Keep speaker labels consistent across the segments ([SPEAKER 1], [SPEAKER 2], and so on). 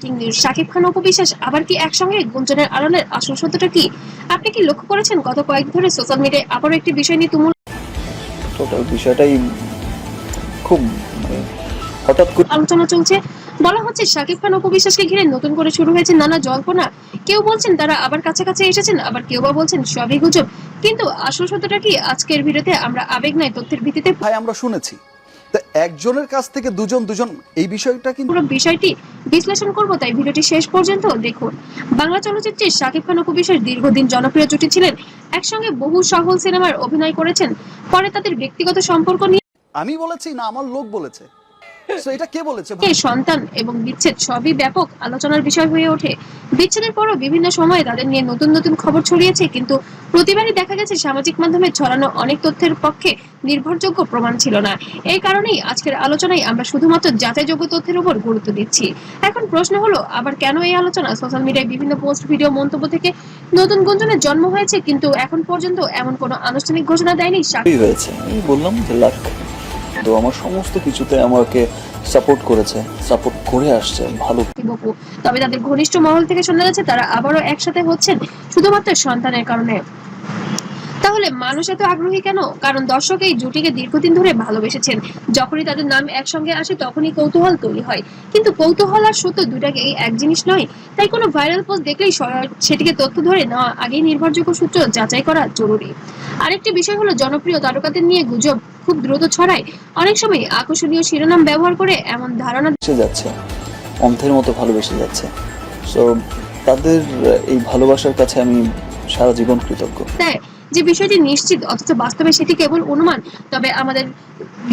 [SPEAKER 1] Breaking news, Shakib Khan Apu Biswas আবার কি একসঙ্গে? গুঞ্জনের আড়ালের আসল সত্যটা কি? আপনি কি লক্ষ্য করেছেন গত কয়েকদিন ধরে সোশ্যাল মিডিয়ায় আবারও একটি বিষয় নিয়ে তুমুল
[SPEAKER 2] টোটাল বিষয়টাই খুব হঠাৎ করে
[SPEAKER 1] আলোচনা চলছে। বলা হচ্ছে শাকিব খান অপু বিশ্বাসকে ঘিরে নতুন করে শুরু হয়েছে নানা জল্পনা। কেউ বলছেন তারা আবার কাছাকাছি এসেছেন, আবার কেউ বা বলছেন সবই গুজব। কিন্তু আসল সত্যটা কি? আজকের ভিডিওতে আমরা আবেগ নয় তথ্যের ভিত্তিতে
[SPEAKER 3] ভাই আমরা শুনেছি, তা একজনের কাছ থেকে দুজন এই বিষয়টা কিন্তু
[SPEAKER 1] পুরো বিষয়টি বিশ্লেষণ করব, তাই ভিডিওটি শেষ পর্যন্ত দেখুন। বাংলা চলচ্চিত্রে শাকিব খান অপু বিশ্বাস দীর্ঘদিন জনপ্রিয় জুটি ছিলেন। একসঙ্গে বহু সফল সিনেমার অভিনয় করেছেন। পরে তাদের ব্যক্তিগত সম্পর্ক নিয়ে
[SPEAKER 3] আমি বলেছি না আমার লোক বলেছে, তো এটা কে বলেছে ভাই?
[SPEAKER 1] সন্তান এবং বিচ্ছেদ সবই ব্যাপক আলোচনার বিষয় হয়ে ওঠে। বিচ্ছেদের পরও বিভিন্ন সময়ে তাদের নিয়ে নতুন নতুন খবর ছড়িয়েছে, কিন্তু প্রতিবারই দেখা গেছে সামাজিক মাধ্যমে ছড়ানো অনেক তথ্যের পক্ষে নির্ভরযোগ্য প্রমাণ ছিল না। এই কারণেই আজকের আলোচনায় আমরা শুধুমাত্র যাচাইযোগ্য তথ্যের উপর গুরুত্ব দিচ্ছি। এখন প্রশ্ন হলো, আবার কেন এই আলোচনা? সোশ্যাল মিডিয়ায় বিভিন্ন পোস্ট, ভিডিও, মন্তব্য থেকে নতুন গুঞ্জনের জন্ম হয়েছে, কিন্তু এখন পর্যন্ত এমন কোনো আনুষ্ঠানিক ঘোষণা দেয়নি
[SPEAKER 2] কি হয়েছে। আমি বললাম যে লাখ, তো আমার সমস্ত কিছুতে আমাকে সাপোর্ট করেছে, সাপোর্ট করে আসছে ভালো।
[SPEAKER 1] বপু। তবে তাদের ঘনিষ্ঠ মহল থেকে শোনা যাচ্ছে তারা আবারও একসাথে হচ্ছেন শুধুমাত্র সন্তানের কারণে। তাহলে মানুষ এত আগ্রহী কেন? কারণ দর্শক এই জুটিকে দীর্ঘদিন ধরে ভালোবেসেছেন। যখনই তাদের নাম একসঙ্গে আসে তখনই কৌতূহল তৈরি হয়, কিন্তু কৌতূহল আর সত্য দুটাকে এক জিনিস নয়। তাই কোনো ভাইরাল পোস্ট দেখলেই সেটিকে তথ্য ধরে নেওয়া আগেই নির্ভরযোগ্য সূত্র যাচাই করা জরুরি। আরেকটি বিষয় হলো, জনপ্রিয় তারকাদের নিয়ে গুজব খুব দ্রুত ছড়ায়। অনেক সময় আকর্ষণীয় শিরোনাম ব্যবহার করে এমন ধারণা
[SPEAKER 2] বেঁচে যাচ্ছে, অন্ধের মতো ভালোবেসে যাচ্ছে। সো তাদের এই ভালোবাসার কাছে আমি সারা জীবন কৃতজ্ঞ।
[SPEAKER 1] দেয় যে বিষয়টি নিশ্চিত, অথচ বাস্তবে সেটি কেবল অনুমান। তবে আমাদের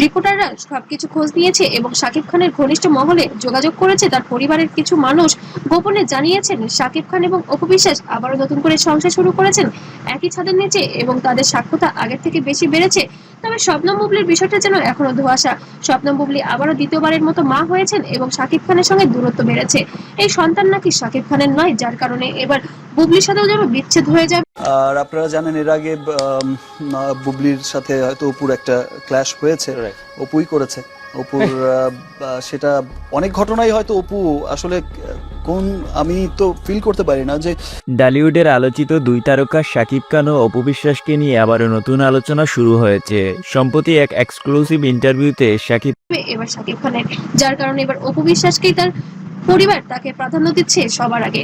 [SPEAKER 1] রিপোর্টাররা সবকিছু খোঁজ নিয়েছে এবং শাকিব খানের ঘনিষ্ঠ মহলে যোগাযোগ করেছে। তার পরিবারের কিছু মানুষ গোপনে জানিয়েছেন শাকিব খান এবং অপু বিশ্বাস আবারও নতুন করে সংসার শুরু করেছেন একই ছাদের নিচে, এবং তাদের সাক্ষ্যতা আগের থেকে বেশি বেড়েছে। তবে শবনম বুবলির বিষয়টা যেন এখনো ধোঁয়াশা। শবনম বুবলি আবারও দ্বিতীয়বারের মতো মা হয়েছেন এবং শাকিব খানের সঙ্গে দূরত্ব বেড়েছে। এই সন্তান নাকি শাকিব খানের নয়, যার কারণে এবার বুবলির সাথেও যেন বিচ্ছেদ হয়ে যাবে।
[SPEAKER 3] আর আপনারা জানেন এর আগে বুবলির সাথে হয়তো অপুর একটা ক্ল্যাশ হয়েছে, অপুই করেছে অপুর সেটা অনেক ঘটনাই হয়তো অপু আসলে কোন আমি তো ফিল করতে পারি না যে
[SPEAKER 4] ডালিউডের আলোচিত দুই তারকা শাকিব খান ও অপু বিশ্বাসকে নিয়ে আবারও নতুন আলোচনা শুরু হয়েছে। সম্প্রতি এক এক্সক্লুসিভ ইন্টারভিউতে শাকিব
[SPEAKER 1] এবার শাকিব খানের, যার কারণে এবার অপু বিশ্বাসকেই তার পরিবার তাকে প্রাধান্য দিচ্ছে সবার আগে।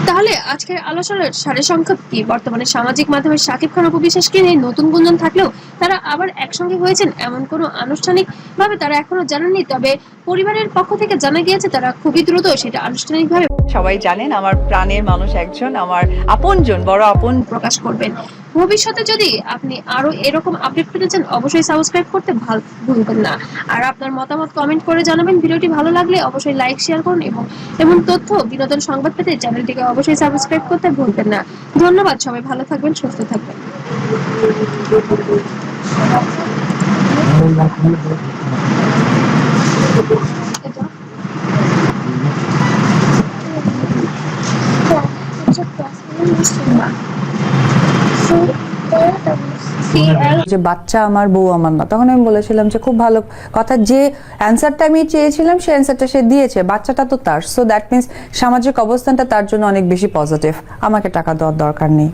[SPEAKER 1] তাহলে আজকের আলোচনার সারসংক্ষেপ কি? বর্তমানে সামাজিক মাধ্যমে শাকিব খান অপু বিশ্বাসকে নিয়ে নতুন গুঞ্জন থাকলেও তারা আবার একসঙ্গে হয়েছেন এমন কোনো আনুষ্ঠানিক ভাবে তারা এখনো জানাননি। তবে পরিবারের পক্ষ থেকে জানা গিয়েছে তারা খুবই দ্রুত সেটা আনুষ্ঠানিকভাবে
[SPEAKER 5] সবাই জানেন আমার প্রাণের মানুষ একজন, আমার আপনজন, বড় আপন
[SPEAKER 1] প্রকাশ করবেন। ভবিষ্যতে যদি আপনি আরো এরকম আপডেট পেতে চান অবশ্যই সাবস্ক্রাইব করতে ভুলবেন না। আর আপনার মতামত কমেন্ট করে জানাবেন। ভিডিওটি ভালো লাগলে অবশ্যই লাইক, শেয়ার করুন এবং এমন তথ্য বিনোদন সংবাদ পেতে চ্যানেলটিকে অবশ্যই সাবস্ক্রাইব করতে ভুলবেন না। ধন্যবাদ। সবাই ভালো থাকবেন, সুস্থ থাকবেন।
[SPEAKER 6] যে বাচ্চা আমার, বউ আমার না। তখন আমি বলেছিলাম যে খুব ভালো কথা, যে অ্যান্সারটা আমি চেয়েছিলাম সেই অ্যান্সারটা সে দিয়েছে, বাচ্চাটা তো তার। সো দ্যাট মিনস সামাজিক অবস্থানটা তার জন্য অনেক বেশি পজিটিভ। আমাকে টাকা দেওয়ার দরকার নেই।